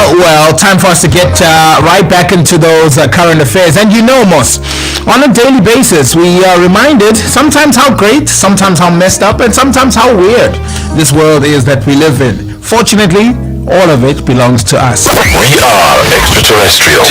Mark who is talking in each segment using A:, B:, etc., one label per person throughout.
A: Well, time for us to get right back into those current affairs. And you know, Moss, on a daily basis, we are reminded sometimes how great, sometimes how messed up, and sometimes how weird this world is that we live in. Fortunately, all of it belongs to us.
B: We are extraterrestrial.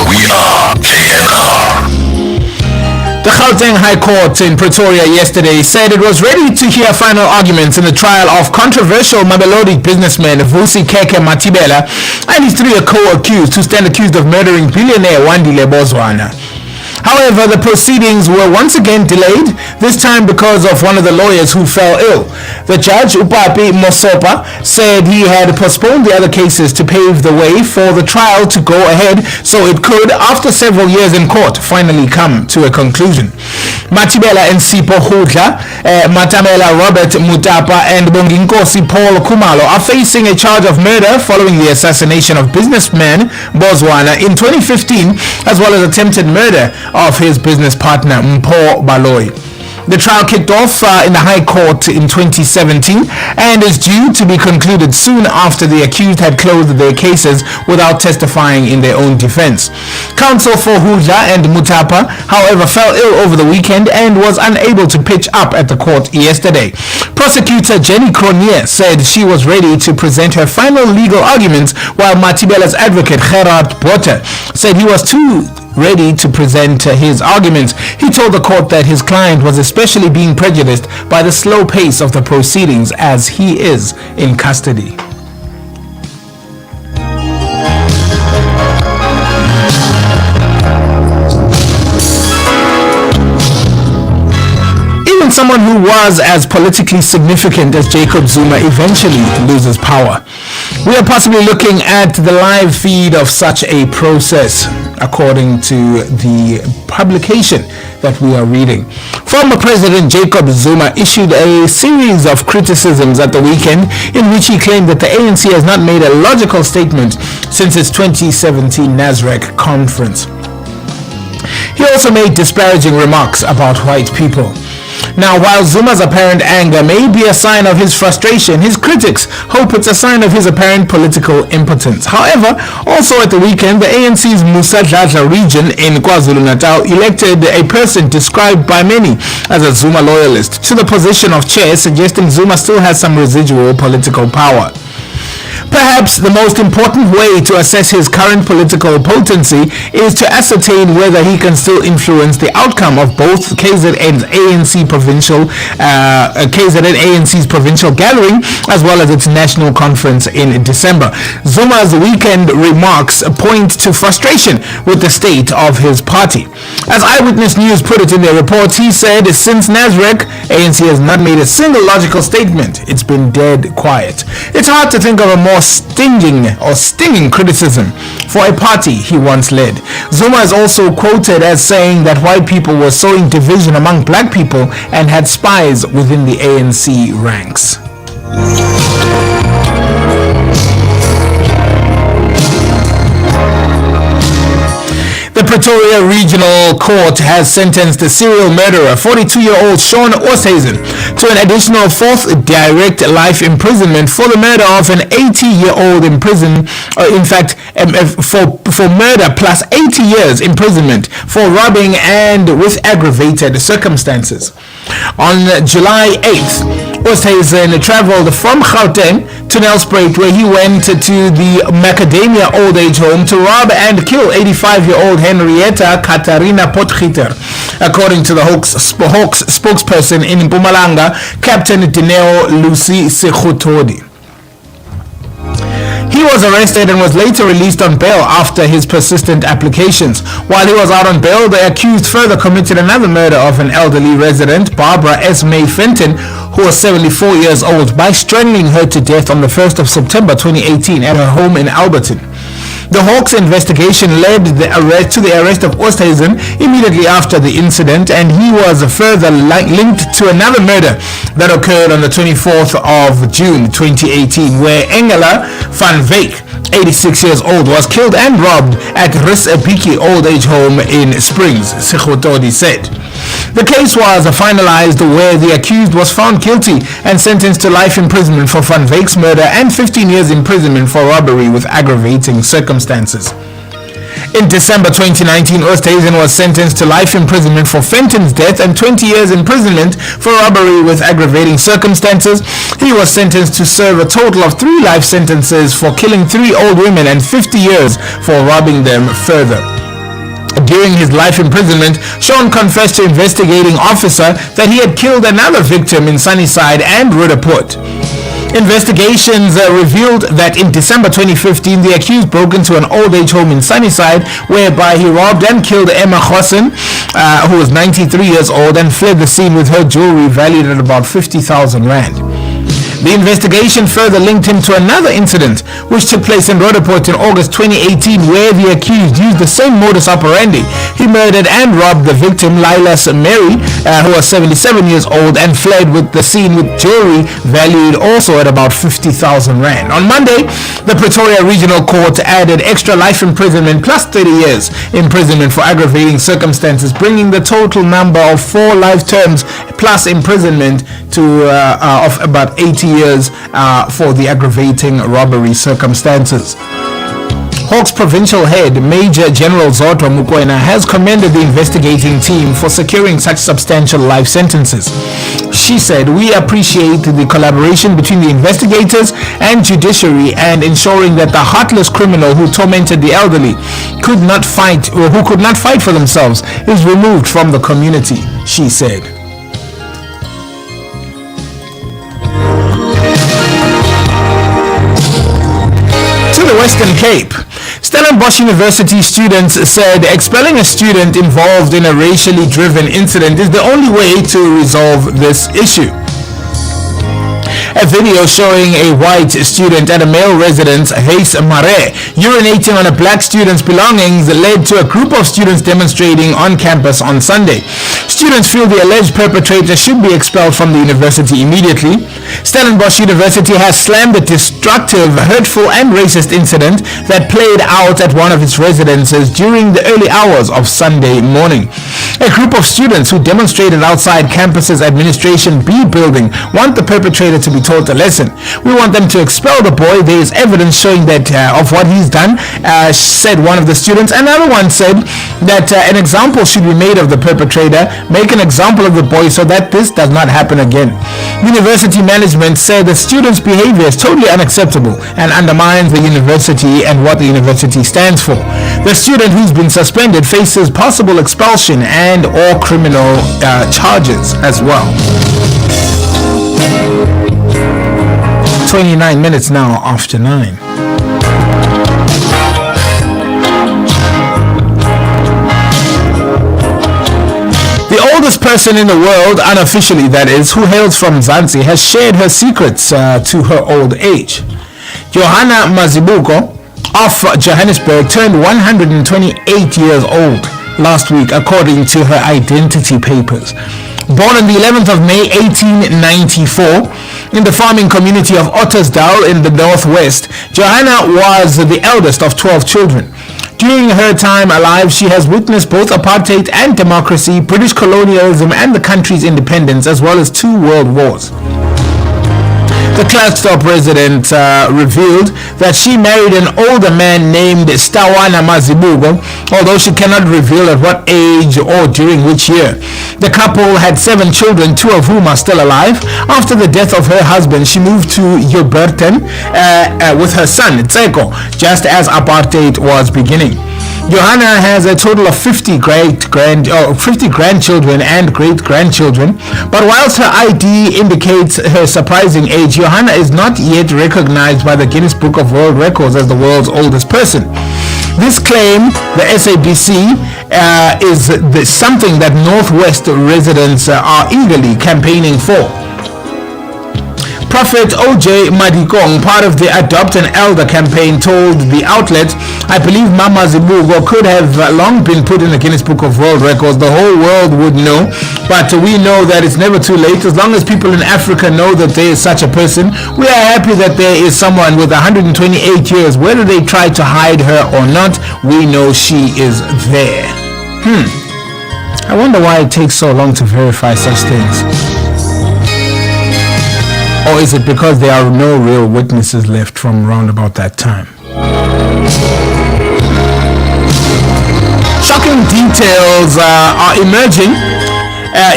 B: We are KNR.
A: The Gauteng High Court in Pretoria yesterday said it was ready to hear final arguments in the trial of controversial Mamelodi businessman Vusi Keke Matibela and his three co-accused who stand accused of murdering billionaire Wandile Bozwana. However, the proceedings were once again delayed, this time because of one of the lawyers who fell ill. The judge, Upapi Mosopa, said he had postponed the other cases to pave the way for the trial to go ahead so it could, after several years in court, finally come to a conclusion. Matibela and Sipo Hudla, Matamela Robert Mutapa and Bonginkosi Paul Kumalo are facing a charge of murder following the assassination of businessman Bozwana in 2015, as well as attempted murder of his business partner Mpho Baloyi. The trial kicked off in the High Court in 2017 and is due to be concluded soon after the accused had closed their cases without testifying in their own defense. Counsel for Hudla and Mutapa, however, fell ill over the weekend and was unable to pitch up at the court yesterday. Prosecutor Jenny Cronier said she was ready to present her final legal arguments, while Matibela's advocate Gerard Botter said he was too ready to present his arguments. He told the court that his client was especially being prejudiced by the slow pace of the proceedings as he is in custody. Even someone who was as politically significant as Jacob Zuma eventually loses power. We are possibly looking at the live feed of such a process, according to the publication that we are reading. Former President Jacob Zuma issued a series of criticisms at the weekend in which he claimed that the ANC has not made a logical statement since its 2017 Nasrec conference. He also made disparaging remarks about white people. Now, while Zuma's apparent anger may be a sign of his frustration, his critics hope it's a sign of his apparent political impotence. However, also at the weekend, the ANC's Musa Dladla region in KwaZulu-Natal elected a person described by many as a Zuma loyalist to the position of chair, suggesting Zuma still has some residual political power. Perhaps the most important way to assess his current political potency is to ascertain whether he can still influence the outcome of both KZN's ANC's provincial gathering as well as its national conference in December. Zuma's weekend remarks point to frustration with the state of his party. As Eyewitness News put it in their report, he said, since Nasrec, ANC has not made a single logical statement. It's been dead quiet. It's hard to think of a more stinging criticism for a party he once led. Zuma is also quoted as saying that white people were sowing division among black people and had spies within the ANC ranks. The Pretoria Regional Court has sentenced the serial murderer, 42-year-old Shaun Oosthuizen, to an additional fourth direct life imprisonment for the murder of an 80-year-old for murder plus 80 years imprisonment for robbing and with aggravated circumstances. On July 8th, Oosthuizen traveled from Gauteng to Nelspruit, where he went to the Macadamia Old Age Home to rob and kill 85-year-old Henrietta Katarina Potgieter. According to the Hawks spokesperson in Mpumalanga, Captain Dineo Lucy Sekhuthodi. He was arrested and was later released on bail after his persistent applications. While he was out on bail, the accused further committed another murder of an elderly resident, Barbara Esme Fenton, who was 74 years old, by strangling her to death on the 1st of September 2018 at her home in Alberton. The Hawks investigation led to the arrest of Oosthuizen immediately after the incident, and he was further linked to another murder that occurred on the 24th of June 2018, where Engela van Wyk, 86 years old, was killed and robbed at Risebiki Old Age Home in Springs, Sekhuthodi said. The case was finalized where the accused was found guilty and sentenced to life imprisonment for Van Wyck's murder and 15 years imprisonment for robbery with aggravating circumstances. In December 2019, Oosthuizen was sentenced to life imprisonment for Fenton's death and 20 years imprisonment for robbery with aggravating circumstances. He was sentenced to serve a total of 3 life sentences for killing 3 old women and 50 years for robbing them further. During his life imprisonment, Sean confessed to investigating officer that he had killed another victim in Sunnyside and Roodepoort. Investigations revealed that in December 2015, the accused broke into an old age home in Sunnyside, whereby he robbed and killed Emma Gossen, who was 93 years old, and fled the scene with her jewelry valued at about 50,000 rand. The investigation further linked him to another incident which took place in Roodepoort in August 2018, where the accused used the same modus operandi. He murdered and robbed the victim, Lilas Mary, who was 77 years old, and fled with the scene with jewelry valued also at about 50,000 rand. On Monday, the Pretoria Regional Court added extra life imprisonment plus 30 years imprisonment for aggravating circumstances, bringing the total number of 4 life terms plus imprisonment to of about 80 years for the aggravating robbery circumstances. Hawks Provincial Head Major General Zodwa Mukwena has commended the investigating team for securing such substantial life sentences. She said, "We appreciate the collaboration between the investigators and judiciary and ensuring that the heartless criminal who tormented the elderly who could not fight for themselves is removed from the community," she said. To the Western Cape, Stellenbosch University students said expelling a student involved in a racially driven incident is the only way to resolve this issue. A video showing a white student at a male residence, Hayes Mare, urinating on a black student's belongings led to a group of students demonstrating on campus on Sunday. Students feel the alleged perpetrator should be expelled from the university immediately. Stellenbosch University has slammed the destructive, hurtful and racist incident that played out at one of its residences during the early hours of Sunday morning. A group of students who demonstrated outside campus's Administration B building want the perpetrator to be taught a lesson. "We want them to expel the boy. There is evidence showing that of what he's done," said one of the students. Another one said that an example should be made of the perpetrator. "Make an example of the boy so that this does not happen again." University management said the students' behavior is totally unacceptable and undermines the university and what the university stands for. The student who's been suspended faces possible expulsion and or criminal charges as well. 29 minutes now after 9. The oldest person in the world, unofficially that is, who hails from Mzansi, has shared her secrets to her old age. Johanna Mazibuko of Johannesburg turned 128 years old last week, according to her identity papers. Born on the 11th of May 1894 in the farming community of Ottersdal in the northwest, Johanna was the eldest of 12 children. During her time alive, she has witnessed both apartheid and democracy, British colonialism and the country's independence, as well as 2 world wars. The Klerksdorp resident revealed that she married an older man named Stawana Mazibuko, although she cannot reveal at what age or during which year. The couple had 7 children, 2 of whom are still alive. After the death of her husband, she moved to Joburton with her son, Tseko, just as apartheid was beginning. Johanna has a total of 50 grandchildren and great-grandchildren, but whilst her ID indicates her surprising age, Johanna is not yet recognized by the Guinness Book of World Records as the world's oldest person. This claim, the SABC, is something that Northwest residents are eagerly campaigning for. Prophet O.J. Madikong, part of the Adopt an Elder campaign, told the outlet, "I believe Mama Zibuko could have long been put in the Guinness Book of World Records. The whole world would know, but we know that it's never too late. As long as people in Africa know that there is such a person, we are happy that there is someone with 128 years. Whether they try to hide her or not, we know she is there." I wonder why it takes so long to verify such things. Or is it because there are no real witnesses left from around about that time? Shocking details are emerging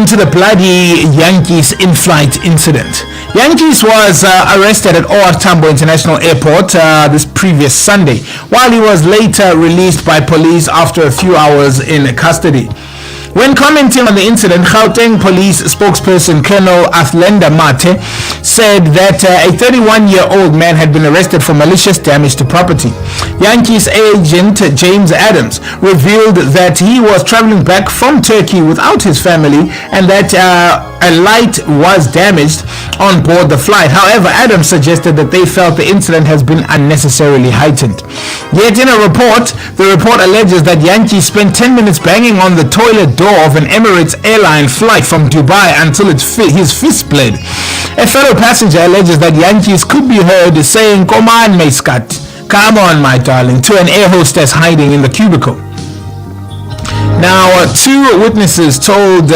A: into the bloody Yankees in-flight incident. Yankees was arrested at OR Tambo International Airport this previous Sunday, while he was later released by police after a few hours in custody. When commenting on the incident, Gauteng police spokesperson Colonel Athlenda Mate said that a 31-year-old man had been arrested for malicious damage to property. Yankees agent James Adams revealed that he was traveling back from Turkey without his family and that a light was damaged on board the flight. However, Adams suggested that they felt the incident has been unnecessarily heightened. Yet in a report, the report alleges that Yankees spent 10 minutes banging on the toilet door of an Emirates airline flight from Dubai until his fist bled. A fellow passenger alleges that Yankees could be heard saying, "Come on, my Scott, come on, my darling," to an air hostess hiding in the cubicle. Now, two witnesses said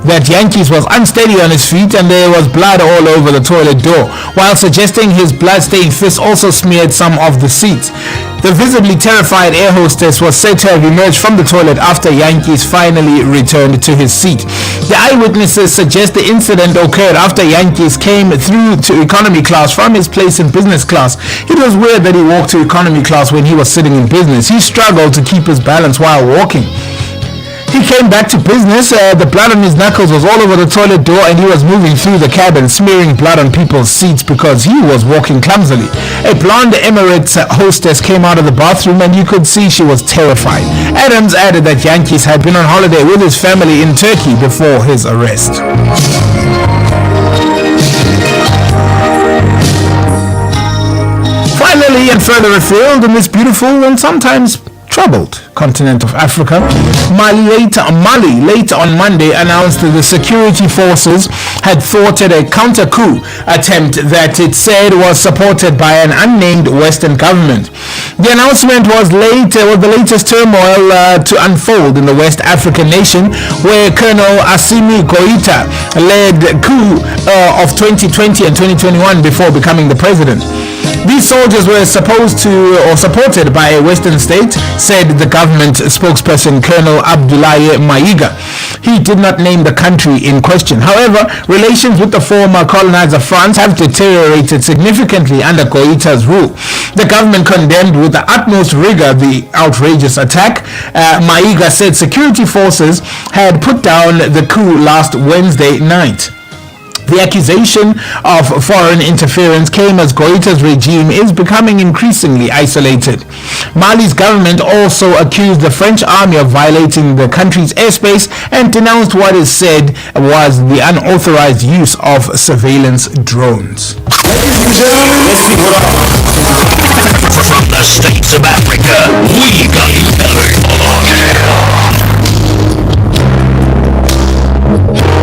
A: that Yankees was unsteady on his feet and there was blood all over the toilet door, while suggesting his blood-stained fist also smeared some of the seats. The visibly terrified air hostess was said to have emerged from the toilet after Yankees finally returned to his seat. The eyewitnesses suggest the incident occurred after Yankees came through to economy class from his place in business class. It was weird that he walked to economy class when he was sitting in business. He struggled to keep his balance while walking. He came back to business, the blood on his knuckles was all over the toilet door and he was moving through the cabin smearing blood on people's seats because he was walking clumsily. A blonde Emirates hostess came out of the bathroom and you could see she was terrified. Adams added that Yankees had been on holiday with his family in Turkey before his arrest. Finally, and further afield in this beautiful and sometimes troubled continent of Africa, Mali late on Monday announced that the security forces had thwarted a counter-coup attempt that it said was supported by an unnamed Western government. The announcement was the latest turmoil to unfold in the West African nation, where Colonel Assimi Goïta led coup of 2020 and 2021 before becoming the president. These soldiers were supported by a Western state, said the government spokesperson Colonel Abdoulaye Maïga. He did not name the country in question. However, relations with the former colonizer France have deteriorated significantly under Goïta's rule. The government condemned with the utmost rigor the outrageous attack. Maïga said security forces had put down the coup last Wednesday night. The accusation of foreign interference came as Goïta's regime is becoming increasingly isolated. Mali's government also accused the French army of violating the country's airspace and denounced what is said was the unauthorized use of surveillance drones.
C: Ladies and gentlemen, let's see what